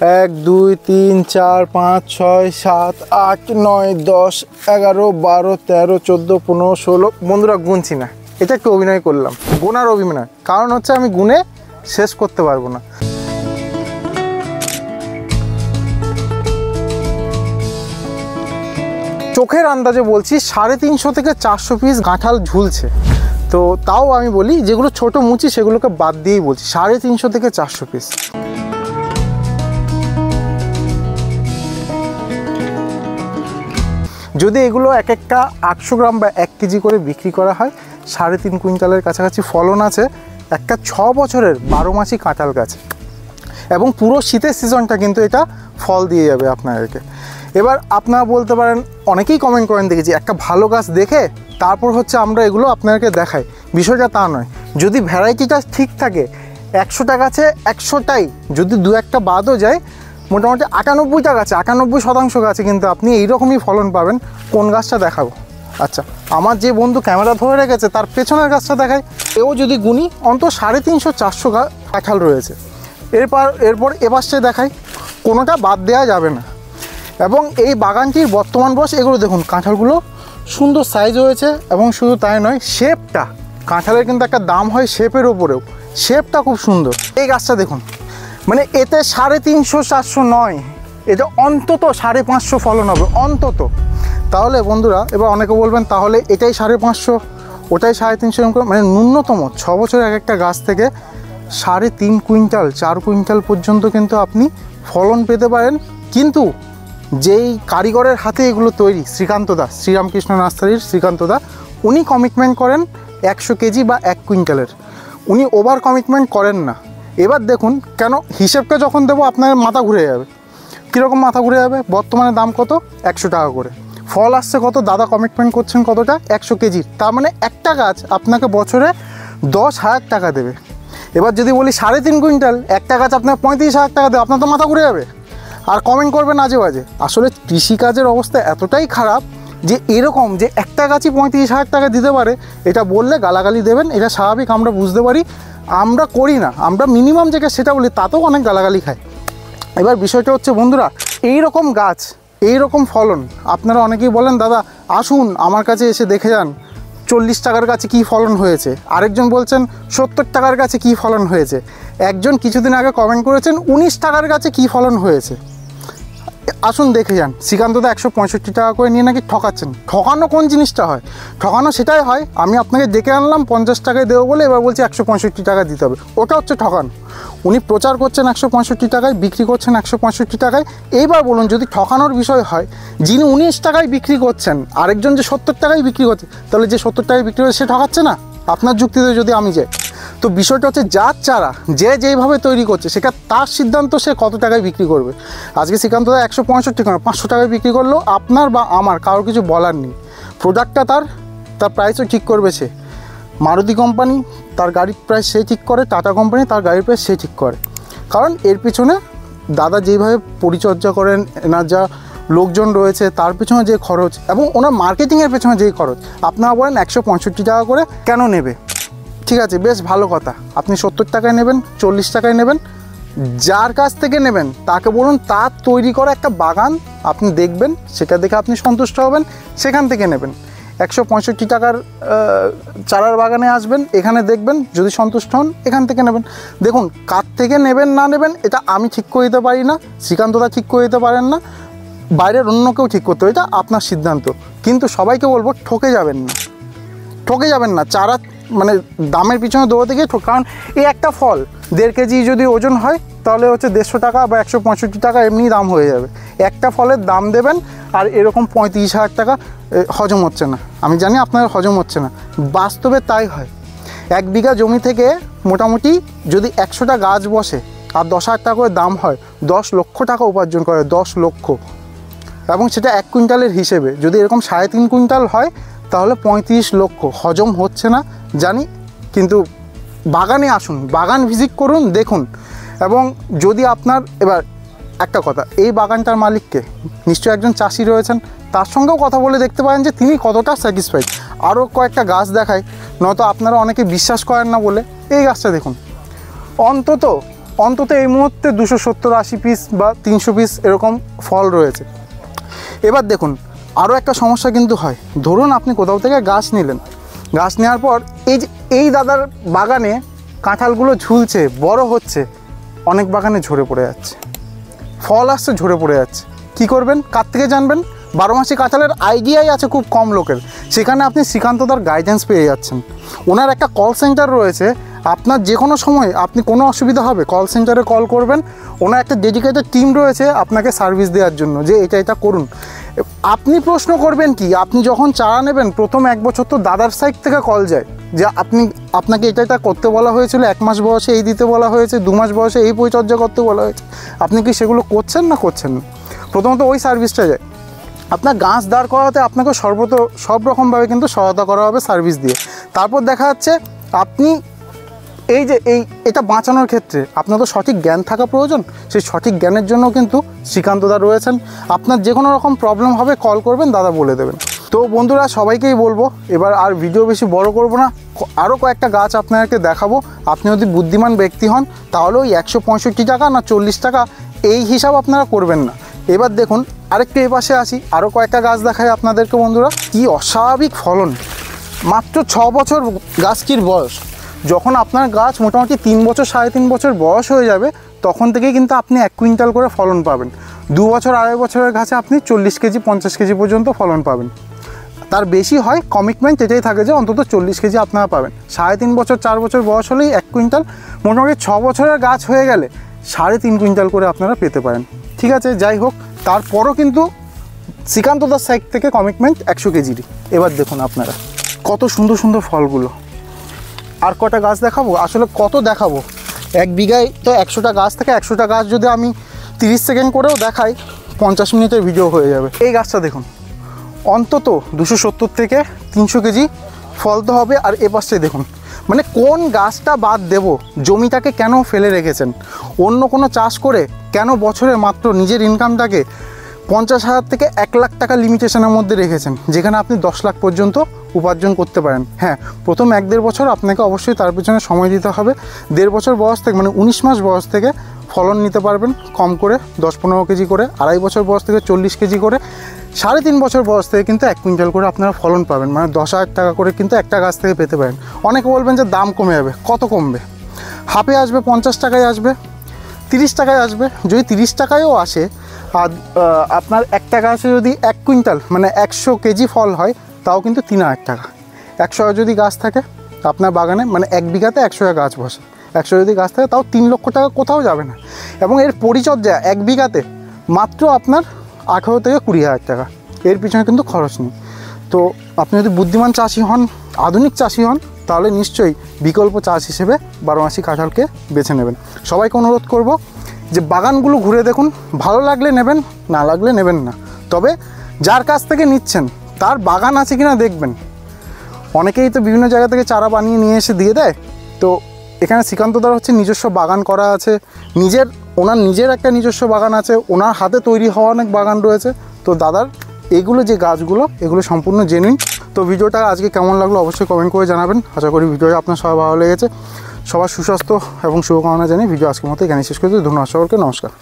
1 2 3 4 5 6 7 8 9 10 11 12 13 14 15 16 বন্ধুরা গুনছি না, এটা একটু অভিনয় করলাম। গোনার অভিনয়, কারণ হচ্ছে আমি গুনে শেষ করতে পারবো না। চোখের আন্দাজে বলছি 350 থেকে 400 পিস কাঁঠাল ঝুলছে। তো তাও আমি বলি যেগুলো ছোট মুচি সেগুলোকে বাদ দিয়েই বলছি 350 থেকে 400 পিস। যদি এগুলো এক একটা 800 গ্রাম বা 1 কেজি করে বিক্রি করা হয়, 3.5 কুইন্টালের কাছাকাছি ফলন আছে একটা 6 বছরের 12 মাসি কাঁঠাল গাছে, এবং পুরো শীতের সিজনটা কিন্তু এটা ফল দিয়ে যাবে আপনাদেরকে। এবার আপনারা বলতে পারেন, অনেকেই কমেন্ট করেন দেখেছি, একটা ভালো গাছ দেখে তারপর হচ্ছে আমরা এগুলো আপনাদেরকে দেখাই। বিষয়টা তা নয়, যদি ভ্যারাইটিটা ঠিক থাকে 100টা গাছে 100টাই যদি দু একটা বাদও যায়, মোটামুটি 98টা গাছে 98% গাছে কিন্তু আপনি এইরকমই ফলন পাবেন। কোন গাছটা দেখাবো? আচ্ছা, আমার যে বন্ধু ক্যামেরা ধরে রেখেছে তার পেছনের গাছটা দেখাই। এও যদি গুনি অন্তত 350-400 কাঁঠাল রয়েছে। এরপর এপাশে দেখাই, কোনোটা বাদ দেওয়া যাবে না। এবং এই বাগানটির বর্তমান বয়স, এগুলো দেখুন কাঁঠালগুলো সুন্দর সাইজ হয়েছে, এবং শুধু তাই নয়, শেপটা, কাঁঠালের কিন্তু একটা দাম হয় শেপের ওপরেও, শেপটা খুব সুন্দর। এই গাছটা দেখুন, মানে এতে 350-400 নয়, এটা অন্তত 550 ফলন হবে অন্তত। তাহলে বন্ধুরা, এবার অনেকে বলবেন তাহলে এটাই 550 ওটাই 350, মানে ন্যূনতম 6 বছরের এক একটা গাছ থেকে 3.5 কুইন্টাল 4 কুইন্টাল পর্যন্ত কিন্তু আপনি ফলন পেতে পারেন। কিন্তু যেই কারিগরের হাতে এগুলো তৈরি, শ্রীকান্ত দা, শ্রীরামকৃষ্ণ নার্সারির শ্রীকান্ত দা, উনি কমিটমেন্ট করেন 100 কেজি বা 1 কুইন্টালের, উনি ওভার কমিটমেন্ট করেন না। এবার দেখুন, কেন হিসেবটা যখন দেবো আপনার মাথা ঘুরে যাবে। কীরকম মাথা ঘুরে যাবে? বর্তমানে দাম কত? 100 টাকা করে। ফল আসছে কত? দাদা কমিটমেন্ট করছেন কতটা? 100 কেজির। তার মানে একটা গাছ আপনাকে বছরে 10,000 টাকা দেবে। এবার যদি বলি 3.5 কুইন্টাল, একটা গাছ আপনার 35,000 টাকা দেবে, আপনার তো মাথা ঘুরে যাবে। আর কমেন্ট করবেন আজে বাজে। আসলে কৃষিকাজের অবস্থা এতটাই খারাপ যে এরকম যে একটা গাছই 35,000 টাকা দিতে পারে, এটা বললে গালাগালি দেবেন, এটা স্বাভাবিক, আমরা বুঝতে পারি। আমরা করি না, আমরা মিনিমাম যেটা সেটা বলি, তাতেও অনেক গালাগালি খায়। এবার বিষয়টা হচ্ছে বন্ধুরা, এই রকম গাছ, এই রকম ফলন, আপনারা অনেকেই বলেন দাদা আসুন আমার কাছে এসে দেখে যান 40 টাকার কাছে কী ফলন হয়েছে, আরেকজন বলছেন 70 টাকার কাছে কী ফলন হয়েছে, একজন কিছুদিন আগে কমেন্ট করেছেন 19 টাকার কাছে কী ফলন হয়েছে। আসুন দেখে যান। শ্রীকান্তদা 165 টাকা করে নিয়ে নাকি ঠকাচ্ছেন। ঠকানো কোন জিনিসটা হয়? ঠকানো সেটাই হয়, আমি আপনাকে ডেকে আনলাম 50 টাকায় দেবো বলে, এবার বলছি 165 টাকা দিতে হবে, ওটা হচ্ছে ঠকানো। উনি প্রচার করছেন 165 টাকায়, বিক্রি করছেন 165 টাকায়। এইবার বলুন, যদি ঠকানোর বিষয় হয়, যিনি 19 টাকায় বিক্রি করছেন, আরেকজন যে 70 টাকায় বিক্রি করছে, তাহলে যে 70 টাকায় বিক্রি করছে সে ঠকাচ্ছে না? আপনার যুক্তিতে যদি আমি যাই, তো বিষয়টা হচ্ছে যার চারা যে যেইভাবে তৈরি করছে সেটা তার সিদ্ধান্ত, সে কত টাকায় বিক্রি করবে। আজকে শ্রীকান্ত দা 165 টাকা 500 টাকায় বিক্রি করলেও আপনার বা আমার কারোর কিছু বলার নেই। প্রোডাক্টটা তার প্রাইসও ঠিক করবে সে। মারুতি কোম্পানি তার গাড়ির প্রাইস সে ঠিক করে, টাটা কোম্পানি তার গাড়ির প্রাইস সে ঠিক করে। কারণ এর পিছনে দাদা যেইভাবে পরিচর্যা করেন, এনার যা লোকজন রয়েছে, তার পেছনে যে খরচ, এবং ওনার মার্কেটিংয়ের পেছনে যেই খরচ, আপনারা বলেন 165 টাকা করে কেন নেবে? ঠিক আছে, বেশ ভালো কথা, আপনি 70 টাকায় নেবেন, 40 টাকায় নেবেন, যার কাছ থেকে নেবেন তাকে বলুন তার তৈরি করা একটা বাগান আপনি দেখবেন, সেটা দেখে আপনি সন্তুষ্ট হবেন, সেখান থেকে নেবেন। 165 টাকার চারার বাগানে আসবেন, এখানে দেখবেন, যদি সন্তুষ্ট হন এখান থেকে নেবেন। দেখুন, কার থেকে নেবেন না নেবেন এটা আমি ঠিক করে দিতে পারি না, শ্রীকান্তদা ঠিক করে দিতে পারেন না, বাইরের অন্য কেউ ঠিক করতে হবে, এটা আপনার সিদ্ধান্ত। কিন্তু সবাইকে বলবো ঠকে যাবেন না, ঠকে যাবেন না। চারা মানে দামের পিছনে দৌড়াতে গিয়ে কারণ এই একটা ফল 1.5 কেজি যদি ওজন হয়, তাহলে হচ্ছে 150 টাকা বা 165 টাকা এমনি দাম হয়ে যাবে। একটা ফলের দাম দেবেন, আর এরকম 35,000 টাকা হজম হচ্ছে না। আমি জানি আপনার হজম হচ্ছে না, বাস্তবে তাই হয়। 1 বিঘা জমি থেকে মোটামুটি যদি 100টা গাছ বসে আর 10,000 টাকা করে দাম হয়, 10 লক্ষ টাকা উপার্জন করে, 10 লক্ষ, এবং সেটা 1 কুইন্টালের হিসেবে। যদি এরকম 3.5 কুইন্টাল হয় তাহলে 35 লক্ষ। হজম হচ্ছে না জানি, কিন্তু বাগানে আসুন, বাগান ভিজিট করুন, দেখুন। এবং যদি আপনার, এবার একটা কথা, এই বাগানটার মালিককে নিশ্চয়ই একজন চাষি রয়েছেন, তার সঙ্গেও কথা বলে দেখতে পারেন যে তিনি কতটা স্যাটিসফাইড। আরও কয়েকটা গাছ দেখায়, নয়তো আপনারা অনেকে বিশ্বাস করেন না বলে। এই গাছটা দেখুন, অন্তত অন্তত এই মুহূর্তে 270-80 পিস বা 300 পিস এরকম ফল রয়েছে। এবার দেখুন আরও একটা সমস্যা কিন্তু হয়, ধরুন আপনি কোথাও থেকে গাছ নিলেন, গাছ নেওয়ার পর এই দাদার বাগানে কাঁঠালগুলো ঝুলছে, বড় হচ্ছে, অনেক বাগানে ঝরে পড়ে যাচ্ছে, ফল আসছে ঝরে পড়ে যাচ্ছে। কি করবেন, কার থেকে জানবেন? 12 মাসি কাঁঠালের আইডিয়াই আছে খুব কম লোকের, সেখানে আপনি শ্রীকান্তদার গাইডেন্স পেয়ে যাচ্ছেন। ওনার একটা কল সেন্টার রয়েছে, আপনার যে কোনো সময় আপনি কোনো অসুবিধা হবে কল সেন্টারে কল করবেন, ওনার একটা ডেডিকেটেড টিম রয়েছে আপনাকে সার্ভিস দেওয়ার জন্য, যে এটা করুন। আপনি প্রশ্ন করবেন কি, আপনি যখন চারা নেবেন প্রথম 1 বছর তো দাদার সাইড থেকে কল যায় যে আপনাকে এটা করতে বলা হয়েছিল, 1 মাস বয়সে এই দিতে বলা হয়েছে, 2 মাস বয়সে এই পরিচর্যা করতে বলা হয়েছে, আপনি কি সেগুলো করছেন না করছেন না? প্রথমত ওই সার্ভিসটা যায়। আপনার গাছ দাঁড় করাতে আপনাকে সব রকমভাবে কিন্তু সহায়তা করা হবে সার্ভিস দিয়ে। তারপর দেখা যাচ্ছে আপনি এটা বাঁচানোর ক্ষেত্রে আপনার তো সঠিক জ্ঞান থাকা প্রয়োজন, সেই সঠিক জ্ঞানের জন্য কিন্তু শ্রীকান্তদা রয়েছেন। আপনার যে কোনো রকম প্রবলেম হবে কল করবেন, দাদা বলে দেবেন। তো বন্ধুরা সবাইকেই বলবো, এবার আর ভিডিও বেশি বড় করব না, আরও কয়েকটা গাছ আপনাদেরকে দেখাবো। আপনি যদি বুদ্ধিমান ব্যক্তি হন তাহলে ওই 165 টাকা না 40 টাকা এই হিসাব আপনারা করবেন না। এবার দেখুন আরেকটু এপাশে আসি, আরও কয়েকটা গাছ দেখাই আপনাদেরকে বন্ধুরা। কি অস্বাভাবিক ফলন, মাত্র 6 বছর গাছটির বয়স। যখন আপনার গাছ মোটামুটি 3 বছর 3.5 বছর বয়স হয়ে যাবে তখন থেকেই কিন্তু আপনি 1 কুইন্টাল করে ফলন পাবেন। 2 বছর 2.5 বছরের গাছে আপনি 40 কেজি 50 কেজি পর্যন্ত ফলন পাবেন। তার বেশি হয় কমিটমেন্ট এটাই থাকে যে অন্তত 40 কেজি আপনারা পাবেন। 3.5 বছর 4 বছর বয়স হলেই 1 কুইন্টাল, মোটামুটি 6 বছরের গাছ হয়ে গেলে 3.5 কুইন্টাল করে আপনারা পেতে পারেন। ঠিক আছে, যাই হোক, তারপরও কিন্তু শ্রীকান্তদার সাইড থেকে কমিটমেন্ট 100 কেজিরই। এবার দেখুন আপনারা কত সুন্দর সুন্দর ফলগুলো। আর কটা গাছ দেখাবো, আসলে কত দেখাবো, 1 বিঘায় তো 100টা গাছ থাকে, 100টা গাছ যদি আমি 30 সেকেন্ড করেও দেখাই 50 মিনিটের ভিডিও হয়ে যাবে। এই গাছটা দেখুন, অন্তত 270 থেকে 300 কেজি ফল তো হবে। আর এ পাশে দেখুন, মানে কোন গাছটা বাদ দেব, জমিটাকে কেন ফেলে রেখেছেন, অন্য কোনো চাষ করে কেন বছরে মাত্র নিজের ইনকামটাকে 50,000 থেকে 1 লাখ টাকা লিমিটেশনের মধ্যে রেখেছেন, যেখানে আপনি 10 লাখ পর্যন্ত উপার্জন করতে পারেন। হ্যাঁ, প্রথম 1-1.5 বছর আপনাকে অবশ্যই তার পিছনে সময় দিতে হবে। 1.5 বছর বয়স থেকে মানে 19 মাস বয়স থেকে ফলন নিতে পারবেন কম করে 10-15 কেজি করে, 2.5 বছর বয়স থেকে 40 কেজি করে, 3.5 বছর বয়স থেকে কিন্তু 1 কুইন্টাল করে আপনারা ফলন পাবেন, মানে 10,000 টাকা করে কিন্তু একটা গাছ থেকে পেতে পারেন। অনেকে বলবেন যে দাম কমে যাবে, কত কমবে? হাফে আসবে, 50 টাকায় আসবে, 30 টাকায় আসবে। যদি 30 টাকায়ও আসে আর আপনার একটা গাছে যদি 1 কুইন্টাল মানে 100 কেজি ফল হয় তাও কিন্তু 3,000 টাকা। 100 যদি গাছ থাকে আপনার বাগানে, মানে 1 বিঘাতে 100 গাছ বসে, 100 যদি গাছ থাকে তাও 3 লক্ষ টাকা কোথাও যাবে না। এবং এর পরিচর্যা 1 বিঘাতে মাত্র আপনার 18 থেকে 20,000 টাকা, এর পিছনে কিন্তু খরচ নেই। তো আপনি যদি বুদ্ধিমান চাষি হন, আধুনিক চাষি হন, তাহলে নিশ্চয়ই বিকল্প চাষ হিসেবে 12 মাসি কাঁঠালকে বেছে নেবেন। সবাইকে অনুরোধ করব যে বাগানগুলো ঘুরে দেখুন, ভালো লাগলে নেবেন, না লাগলে নেবেন না। তবে যার কাছ থেকে নিচ্ছেন তার বাগান আছে কিনা দেখবেন। অনেকেই তো বিভিন্ন জায়গা থেকে চারা বানিয়ে নিয়ে এসে দিয়ে দেয়। তো এখানে শ্রীকান্তদার হচ্ছে নিজস্ব বাগান করা আছে, ওনার নিজের একটা নিজস্ব বাগান আছে, ওনার হাতে তৈরি হওয়া অনেক বাগান রয়েছে। তো দাদার এগুলো যে গাছগুলো এগুলো সম্পূর্ণ জেনুইন। তো ভিডিওটা আজকে কেমন লাগলো অবশ্যই কমেন্ট করে জানাবেন। আশা করি ভিডিওটা আপনার সবাই ভালো লেগেছে। সবার সুস্বাস্থ্য এবং শুভকামনা জানিয়ে ভিডিও আজকের মতো এখানে শেষ করছি। ধন্যবাদ সকলকে, নমস্কার।